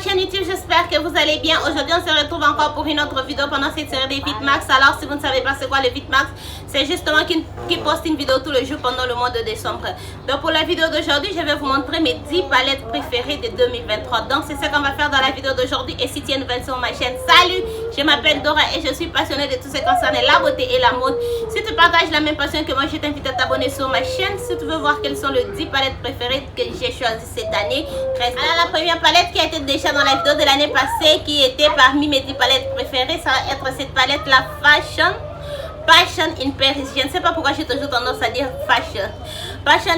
chaîne YouTube, j'espère que vous allez bien. Aujourd'hui on se retrouve encore pour une autre vidéo pendant cette série des Vitmax. Alors si vous ne savez pas c'est quoi le Vitmax, c'est justement qui poste une vidéo tous les jours pendant le mois de décembre. Donc pour la vidéo d'aujourd'hui, je vais vous montrer mes 10 palettes préférées de 2023. Donc c'est ce qu'on va faire dans la vidéo d'aujourd'hui. Et si tu es nouvelle sur ma chaîne, salut, je m'appelle Dora et je suis passionnée de tout ce qui concerne la beauté et la mode. Si tu partages la même passion que moi, je t'invite à t'abonner sur ma chaîne si tu veux voir quelles sont les 10 palettes préférées que j'ai choisies cette année. Alors la première palette qui a été déjà dans la vidéo de l'année passée, qui était parmi mes 10 palettes préférées, ça va être cette palette la Fashion in Paris. Je ne sais pas pourquoi j'ai toujours tendance à dire Fashion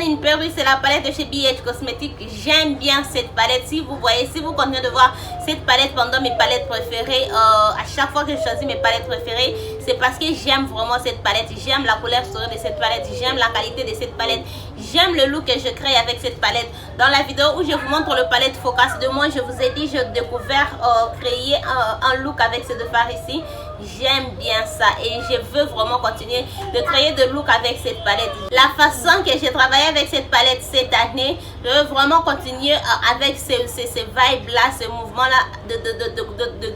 in Paris. C'est la palette de chez BH Cosmetics. J'aime bien cette palette. Si vous voyez, si vous continuez de voir cette palette pendant mes palettes préférées, à chaque fois que je choisis mes palettes préférées, c'est parce que j'aime vraiment cette palette. J'aime la couleur storée de cette palette. J'aime la qualité de cette palette. J'aime le look que je crée avec cette palette. Dans la vidéo où je vous montre le palette Focus de moi, je vous ai dit, j'ai découvert créer un look avec ces deux fards ici. J'aime bien ça et je veux vraiment continuer de créer de look avec cette palette. La façon que j'ai travaillé avec cette palette cette année, je veux vraiment continuer avec ces vibes là, ce mouvement là,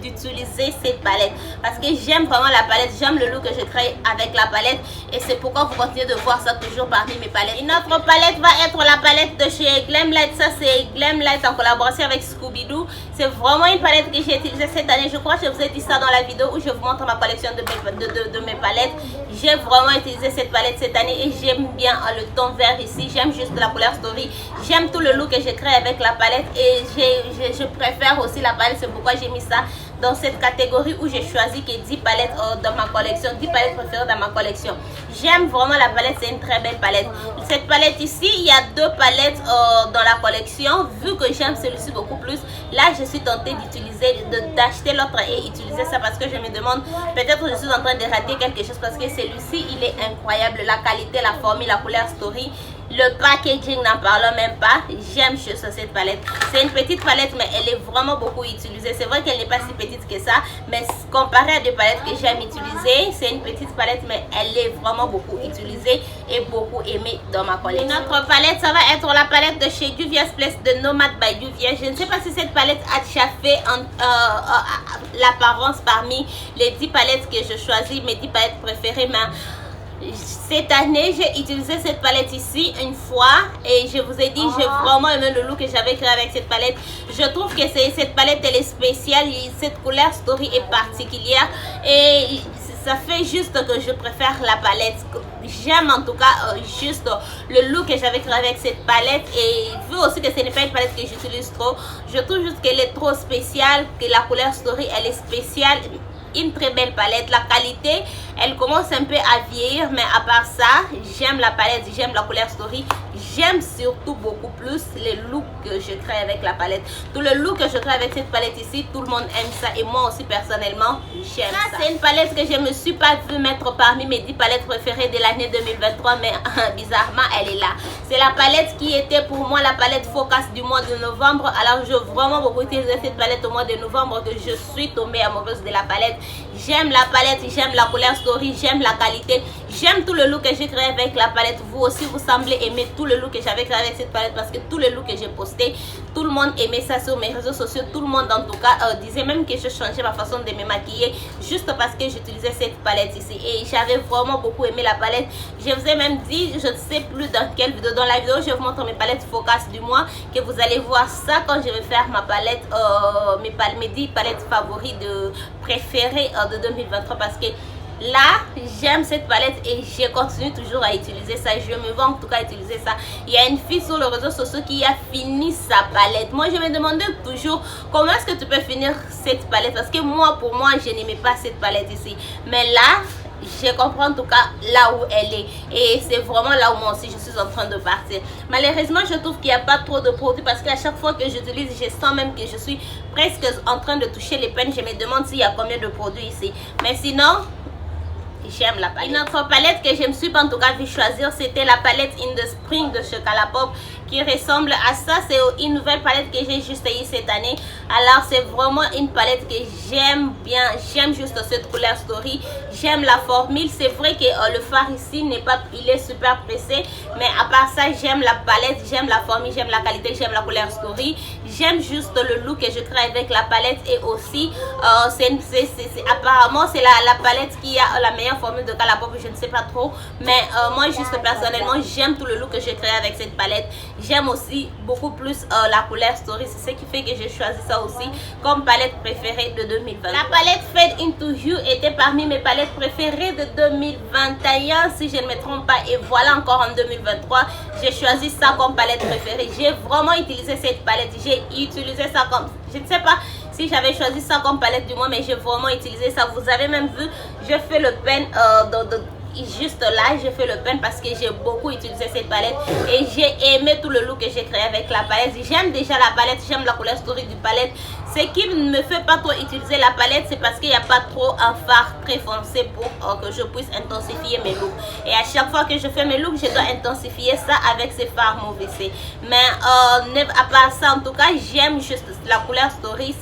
d'utiliser cette palette parce que j'aime vraiment la palette, j'aime le look que je crée avec la palette et c'est pourquoi vous continuez de voir ça toujours parmi mes palettes. Une autre palette va être la palette de chez Glamlight. Ça c'est Glamlight en collaboration avec Scooby-Doo. C'est vraiment une palette que j'ai utilisée cette année. Je crois que je vous ai dit ça dans la vidéo où je vous montre ma collection de mes palettes. J'ai vraiment utilisé cette palette cette année et j'aime bien le ton vert ici. J'aime juste la couleur story. J'aime tout le look que j'ai créé avec la palette et je préfère aussi la palette. C'est pourquoi j'ai mis ça dans cette catégorie où j'ai choisi que 10 palettes dans ma collection, 10 palettes préférées dans ma collection. J'aime vraiment la palette, c'est une très belle palette. Cette palette ici, il y a deux palettes dans la collection. Vu que j'aime celui-ci beaucoup plus, là je suis tentée d'utiliser, d'acheter l'autre et utiliser ça parce que je me demande, peut-être je suis en train de rater quelque chose parce que celui-ci il est incroyable. La qualité, la formule, la couleur story. Le packaging, n'en parlons même pas. J'aime juste cette palette. C'est une petite palette, mais elle est vraiment beaucoup utilisée. C'est vrai qu'elle n'est pas si petite que ça, mais comparé à des palettes que j'aime utiliser, c'est une petite palette, mais elle est vraiment beaucoup utilisée et beaucoup aimée dans ma collection. Notre palette, ça va être la palette de chez Juvia's Place de Nomad by Juvia. Je ne sais pas si cette palette a déjà fait l'apparence parmi les 10 palettes que je choisis, mes 10 palettes préférées, mais cette année j'ai utilisé cette palette ici une fois et je vous ai dit j'ai vraiment aimé le look que j'avais créé avec cette palette. Je trouve que cette palette elle est spéciale, cette couleur story est particulière et ça fait juste que je préfère la palette. J'aime en tout cas juste le look que j'avais créé avec cette palette et vu aussi que ce n'est pas une palette que j'utilise trop, je trouve juste qu'elle est trop spéciale, que la couleur story elle est spéciale. Une très belle palette, la qualité elle commence un peu à vieillir, mais à part ça j'aime la palette, j'aime la couleur story, j'aime surtout beaucoup plus les looks que je crée avec la palette. Tout le look que je crée avec cette palette ici, tout le monde aime ça et moi aussi personnellement j'aime ça. C'est une palette que je me suis pas vue mettre parmi mes 10 palettes préférées de l'année 2023, mais bizarrement elle est là. C'est la palette qui était pour moi la palette Focus du mois de novembre. Alors je vraiment beaucoup utilisé cette palette au mois de novembre que je suis tombée amoureuse de la palette. J'aime la palette, j'aime la couleur story, j'aime la qualité, j'aime tout le look que j'ai créé avec la palette. Vous aussi vous semblez aimer tout le look que j'avais créé avec cette palette parce que tout le look que j'ai posté, tout le monde aimait ça sur mes réseaux sociaux. Tout le monde en tout cas disait même que je changeais ma façon de me maquiller juste parce que j'utilisais cette palette ici et j'avais vraiment beaucoup aimé la palette. Je vous ai même dit, je ne sais plus dans quelle vidéo, dans la vidéo je vous montre mes palettes Focus du mois, que vous allez voir ça quand je vais faire ma palette, mes 10 palettes favorites préférées de 2023 parce que là j'aime cette palette et je continue toujours à utiliser ça. Je me vois en tout cas utiliser ça. Il y a une fille sur les réseaux sociaux qui a fini sa palette. Moi je me demandais toujours comment est-ce que tu peux finir cette palette parce que moi pour moi je n'aimais pas cette palette ici, mais là je comprends en tout cas là où elle est et c'est vraiment là où moi aussi je suis en train de partir. Malheureusement je trouve qu'il n'y a pas trop de produits parce qu'à chaque fois que j'utilise je sens même que je suis presque en train de toucher les peines. Je me demande s'il y a combien de produits ici, mais sinon j'aime la palette. Une autre palette que je me suis pas en tout cas vu choisir, c'était la palette In The Spring de Chocolat Pop. qui ressemble à ça. C'est une nouvelle palette que j'ai juste eu cette année. Alors c'est vraiment une palette que j'aime bien. J'aime juste cette couleur Story. J'aime la formule. C'est vrai que le fard ici n'est pas, il est super pressé, mais à part ça, j'aime la palette, j'aime la formule, j'aime la qualité, j'aime la couleur Story. J'aime juste le look que je crée avec la palette, et aussi apparemment c'est la palette qui a la meilleure formule de Colourpop, je ne sais pas trop, mais moi juste personnellement j'aime tout le look que j'ai créé avec cette palette. J'aime aussi beaucoup plus la couleur Story, c'est ce qui fait que j'ai choisi ça aussi comme palette préférée de 2020. La palette Fade Into You était parmi mes palettes préférées de 2021 si je ne me trompe pas, et voilà encore en 2023 j'ai choisi ça comme palette préférée. J'ai vraiment utilisé cette palette, j'ai utilisé ça comme, je ne sais pas si j'avais choisi ça comme palette du mois, mais j'ai vraiment utilisé ça. Vous avez même vu, je fais le pen juste là, j'ai fait le pen parce que j'ai beaucoup utilisé cette palette et j'ai aimé tout le look que j'ai créé avec la palette. J'aime déjà la palette, j'aime la couleur Story du palette. Ce qui ne me fait pas trop utiliser la palette, c'est parce qu'il n'y a pas trop un fard très foncé pour que je puisse intensifier mes looks. Et à chaque fois que je fais mes looks, je dois intensifier ça avec ces fards mauvais. Mais à part ça, en tout cas, j'aime juste la couleur Story.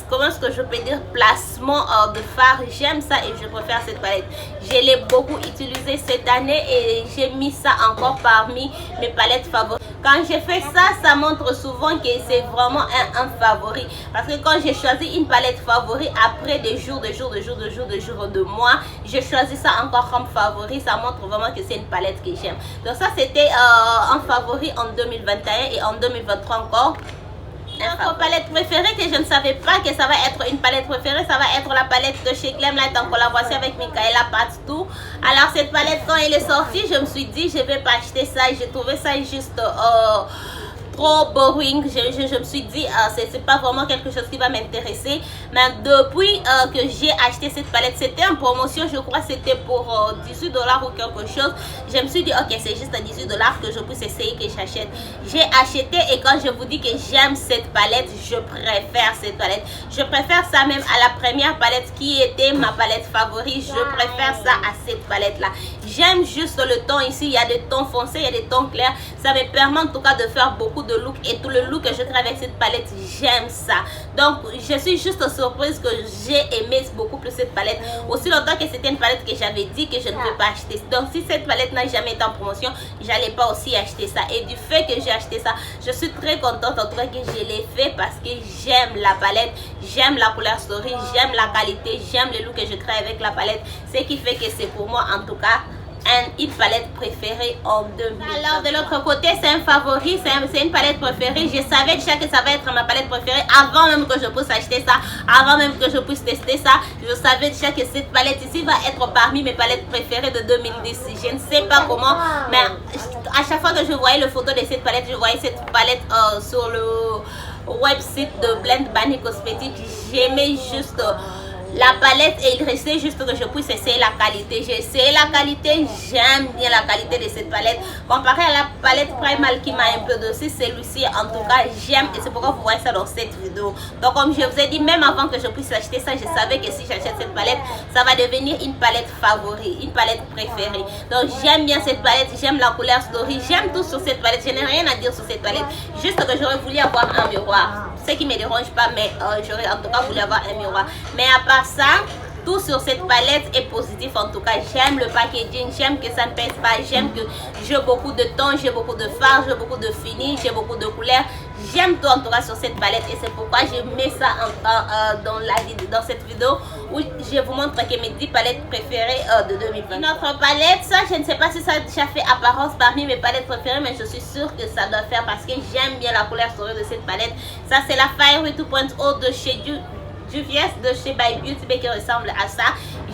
Comment est-ce que je peux dire, placement de fard, j'aime ça et je préfère cette palette. Je l'ai beaucoup utilisée cette année et j'ai mis ça encore parmi mes palettes favorites. Quand j'ai fait ça, ça montre souvent que c'est vraiment un favori, parce que quand j'ai choisi une palette favori après des jours, de mois, j'ai choisi ça encore comme favori. Ça montre vraiment que c'est une palette que j'aime. Donc ça c'était un favori en 2021 et en 2023 encore. Notre palette préférée, que je ne savais pas que ça va être une palette préférée, ça va être la palette de chez Glamlight en collaboration avec Michaela Patou. Alors cette palette, quand elle est sortie, je me suis dit je vais pas acheter ça. J'ai trouvé ça juste trop boring. Je me suis dit c'est pas vraiment quelque chose qui va m'intéresser. Mais depuis que j'ai acheté cette palette, c'était en promotion, je crois c'était pour 18 $ ou quelque chose. Je me suis dit ok, c'est juste à 18 $ que je puisse essayer, que j'achète. J'ai acheté et quand je vous dis que j'aime cette palette, je préfère cette palette. Je préfère ça même à la première palette qui était ma palette favorite. Je préfère ça à cette palette là. J'aime juste le ton ici, il y a des tons foncés, il y a des tons clairs. Ça me permet en tout cas de faire beaucoup de look, et tout le look que je crée avec cette palette, j'aime ça. Donc je suis juste surprise que j'ai aimé beaucoup plus cette palette, aussi longtemps que c'était une palette que j'avais dit que je ne veux pas acheter. Donc si cette palette n'a jamais été en promotion, j'allais pas aussi acheter ça, et du fait que j'ai acheté ça, je suis très contente en tout cas que je l'ai fait, parce que j'aime la palette, j'aime la couleur Story, j'aime la qualité, j'aime le look que je crée avec la palette, ce qui fait que c'est pour moi en tout cas une palette préférée en 2000. Alors de l'autre côté, c'est un favori, c'est une palette préférée. Je savais déjà que ça va être ma palette préférée avant même que je puisse acheter ça, avant même que je puisse tester ça. Je savais déjà que cette palette ici va être parmi mes palettes préférées de 2010. Je ne sais pas comment, mais à chaque fois que je voyais le photo de cette palette, je voyais cette palette sur le website de Blend Bunny Cosmetics. J'aimais juste la palette, et il restait juste que je puisse essayer la qualité. J'ai essayé la qualité, j'aime bien la qualité de cette palette comparé à la palette Primal qui m'a un peu dessus. Celui-ci en tout cas j'aime, et c'est pourquoi vous voyez ça dans cette vidéo. Donc comme je vous ai dit, même avant que je puisse acheter ça, je savais que si j'achète cette palette, ça va devenir une palette favorite, une palette préférée. Donc j'aime bien cette palette, j'aime la couleur Story, j'aime tout sur cette palette. Je n'ai rien à dire sur cette palette, juste que j'aurais voulu avoir un miroir, ce qui me dérange pas, mais j'aurais en tout cas voulu avoir un miroir. Mais à part ça, tout sur cette palette est positif. En tout cas j'aime le packaging, j'aime que ça ne pèse pas, j'aime que j'ai beaucoup de tons, j'ai beaucoup de fards, j'ai beaucoup de finish, j'ai beaucoup de couleurs. J'aime tout en tout cas sur cette palette, et c'est pourquoi je mets ça dans cette vidéo où je vous montre que mes 10 palettes préférées de 2020. Notre palette, ça je ne sais pas si ça a déjà fait apparence parmi mes palettes préférées, mais je suis sûre que ça doit faire, parce que j'aime bien la couleur Story de cette palette. Ça c'est la Fiery 2.0 de chez Juvies de chez By Beauty qui ressemble à ça.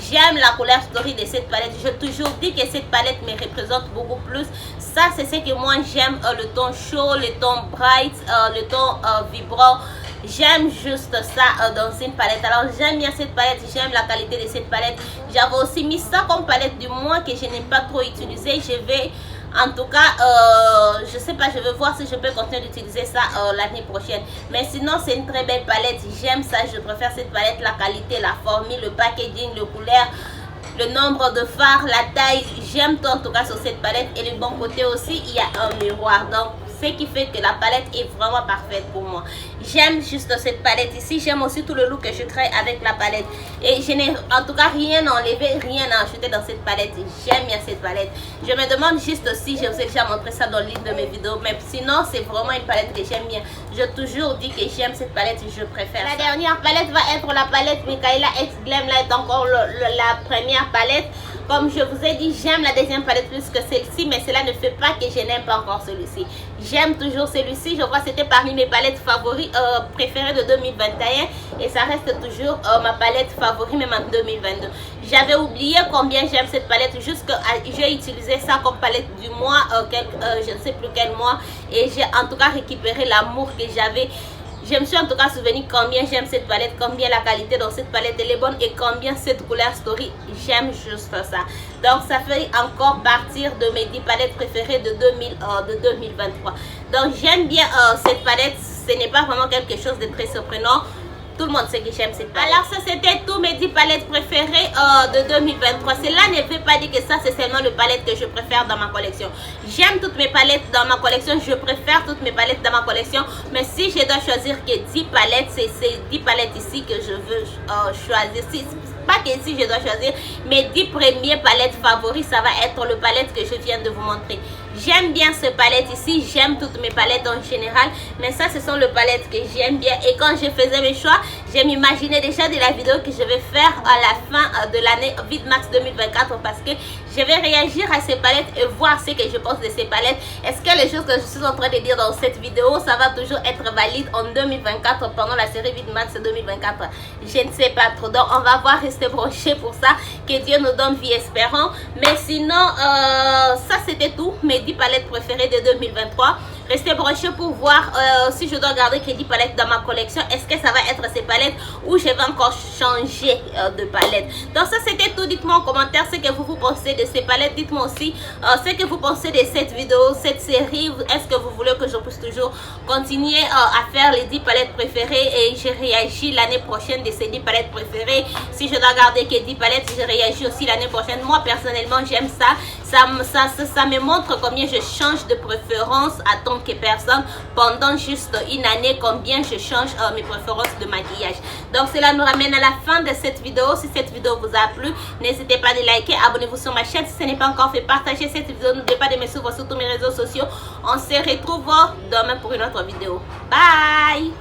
J'aime la couleur Story de cette palette. J'ai toujours dit que cette palette me représente beaucoup plus. Ça c'est ce que moi j'aime, le ton chaud, le ton bright, le ton vibrant. J'aime juste ça dans une palette. Alors j'aime bien cette palette, j'aime la qualité de cette palette. J'avais aussi mis ça comme palette du mois que je n'ai pas trop utilisé. Je vais en tout cas je sais pas, je vais voir si je peux continuer d'utiliser ça l'année prochaine. Mais sinon c'est une très belle palette, j'aime ça, je préfère cette palette, la qualité, la formule, le packaging, le couleur. le nombre de fards, la taille. J'aime tout en tout cas sur cette palette. Et le bon côté aussi, il y a un miroir. Donc ce qui fait que la palette est vraiment parfaite pour moi. J'aime juste cette palette ici. J'aime aussi tout le look que je crée avec la palette. Et je n'ai en tout cas rien enlevé, rien ajouté dans cette palette. J'aime bien cette palette. Je me demande juste si je vous ai déjà montré ça dans l'une de mes vidéos. Mais sinon, c'est vraiment une palette que j'aime bien. J'ai toujours dit que j'aime cette palette et je préfère. La dernière palette va être la palette Micaela X Glam. Là est encore la première palette. Comme je vous ai dit, j'aime la deuxième palette plus que celle-ci, mais cela ne fait pas que je n'aime pas encore celui-ci. J'aime toujours celui-ci. Je vois que c'était parmi mes palettes favoris, préférées de 2021. Et ça reste toujours ma palette favorite, même en 2022. J'avais oublié combien j'aime cette palette, juste que j'ai utilisé ça comme palette du mois, je ne sais plus quel mois. Et j'ai en tout cas récupéré l'amour que j'avais. Je me suis en tout cas souvenu combien j'aime cette palette, combien la qualité dans cette palette elle est bonne et combien cette couleur story, j'aime juste ça. Donc ça fait encore partir de mes 10 palettes préférées de 2023. Donc j'aime bien cette palette, ce n'est pas vraiment quelque chose de très surprenant. Tout le monde sait que j'aime cette palette. Alors ça c'était tous mes 10 palettes préférées de 2023. Cela ne veut pas dire que ça c'est seulement le palette que je préfère dans ma collection. J'aime toutes mes palettes dans ma collection. Je préfère toutes mes palettes dans ma collection. Mais si je dois choisir que 10 palettes, c'est ces 10 palettes ici que je veux choisir. Pas que si je dois choisir mes 10 premières palettes favoris, ça va être le palette que je viens de vous montrer. J'aime bien ce palette ici, j'aime toutes mes palettes en général, mais ça ce sont les palettes que j'aime bien. Et quand je faisais mes choix, je m'imaginais déjà de la vidéo que je vais faire à la fin de l'année VidMax 2024, parce que je vais réagir à ces palettes et voir ce que je pense de ces palettes. Est-ce que les choses que je suis en train de dire dans cette vidéo, ça va toujours être valide en 2024 pendant la série VidMax 2024? Je ne sais pas trop, donc on va voir, rester branché pour ça. Que Dieu nous donne vie, espérant. Mais sinon, ça c'était tout, mes 10 palettes préférées de 2023. Restez branchés pour voir si je dois garder que 10 palettes dans ma collection. Est-ce que ça va être ces palettes ou je vais encore changer de palette? Donc ça c'était tout. Dites-moi en commentaire ce que vous pensez de ces palettes. Dites-moi aussi ce que vous pensez de cette vidéo, cette série. Est-ce que vous voulez que je puisse toujours continuer à faire les 10 palettes préférées et je réagis l'année prochaine de ces 10 palettes préférées? Si je dois garder que 10 palettes, je réagis aussi l'année prochaine. Moi personnellement j'aime ça. Ça me montre combien je change de préférence à tant que personne pendant juste une année, combien je change mes préférences de maquillage. Donc cela nous ramène à la fin de cette vidéo. Si cette vidéo vous a plu, n'hésitez pas de liker, abonnez-vous sur ma chaîne si ce n'est pas encore fait, partagez cette vidéo, n'oubliez pas de me suivre sur tous mes réseaux sociaux. On se retrouve demain pour une autre vidéo. Bye.